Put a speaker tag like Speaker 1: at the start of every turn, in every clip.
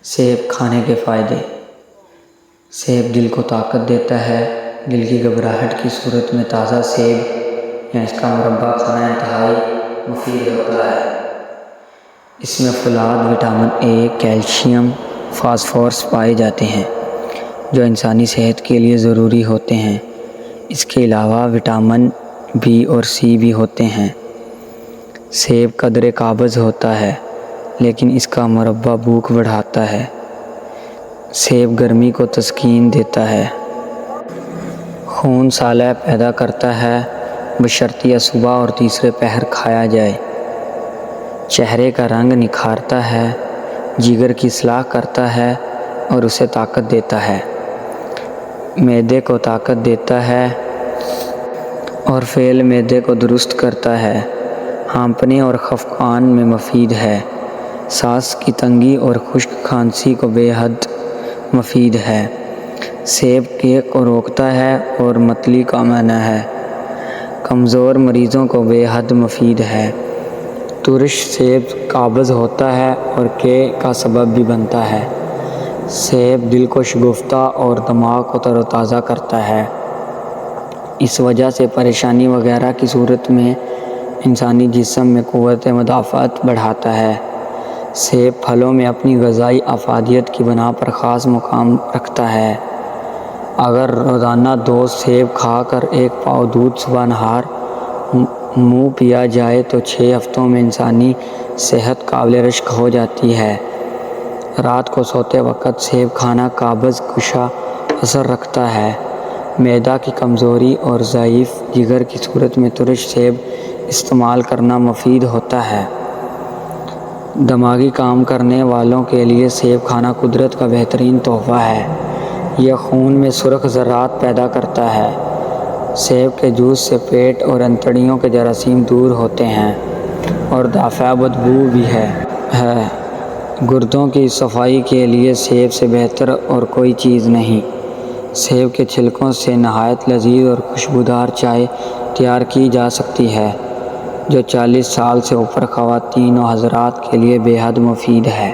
Speaker 1: سیب کھانے کے فائدے۔ سیب دل کو طاقت دیتا ہے۔ دل کی گھبراہٹ کی صورت میں تازہ سیب یا اس کا مربع کھانا انتہائی مفید ہوتا ہے۔ اس میں فولاد، وٹامن اے، کیلشیم، فاسفورس پائے جاتے ہیں جو انسانی صحت کے لیے ضروری ہوتے ہیں۔ اس کے علاوہ وٹامن بی اور سی بھی ہوتے ہیں۔ سیب قدرے قابض ہوتا ہے لیکن اس کا مربع بھوک بڑھاتا ہے۔ سیب گرمی کو تسکین دیتا ہے۔ خون سالہ پیدا کرتا ہے بشرطیہ صبح اور تیسرے پہر کھایا جائے۔ چہرے کا رنگ نکھارتا ہے، جگر کی اصلاح کرتا ہے اور اسے طاقت دیتا ہے۔ معدے کو طاقت دیتا ہے اور فعل معدے کو درست کرتا ہے۔ ہانپنے اور خفقان میں مفید ہے۔ سانس کی تنگی اور خشک کھانسی کو بے حد مفید ہے۔ سیب کیک کو روکتا ہے اور متلی کا معنی ہے۔ کمزور مریضوں کو بے حد مفید ہے۔ ترش سیب قابض ہوتا ہے اور کے کا سبب بھی بنتا ہے۔ سیب دل کو شگفتہ اور دماغ کو تر و تازہ کرتا ہے۔ اس وجہ سے پریشانی وغیرہ کی صورت میں انسانی جسم میں قوت مدافعت بڑھاتا ہے۔ سیب پھلوں میں اپنی غذائی افادیت کی بنا پر خاص مقام رکھتا ہے۔ اگر روزانہ 2 سیب کھا کر 1 پاؤ دودھ صبح نہار منہ پیا جائے تو 6 ہفتوں میں انسانی صحت قابل رشک ہو جاتی ہے۔ رات کو سوتے وقت سیب کھانا قابض کشا اثر رکھتا ہے۔ معدہ کی کمزوری اور ضعیف جگر کی صورت میں ترش سیب استعمال کرنا مفید ہوتا ہے۔ دماغی کام کرنے والوں کے لیے سیب کھانا قدرت کا بہترین تحفہ ہے۔ یہ خون میں سرخ ذرات پیدا کرتا ہے۔ سیب کے جوس سے پیٹ اور انتڑیوں کے جراثیم دور ہوتے ہیں اور دافع بدبو بھی ہے۔ گردوں کی صفائی کے لیے سیب سے بہتر اور کوئی چیز نہیں۔ سیب کے چھلکوں سے نہایت لذیذ اور خوشبودار چائے تیار کی جا سکتی ہے جو 40 سال سے اوپر خواتین و حضرات کے لیے بے حد مفید ہے۔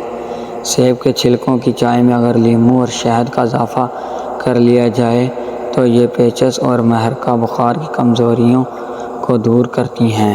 Speaker 1: سیب کے چھلکوں کی چائے میں اگر لیموں اور شہد کا اضافہ کر لیا جائے تو یہ پیچس اور محرقہ بخار کی کمزوریوں کو دور کرتی ہیں۔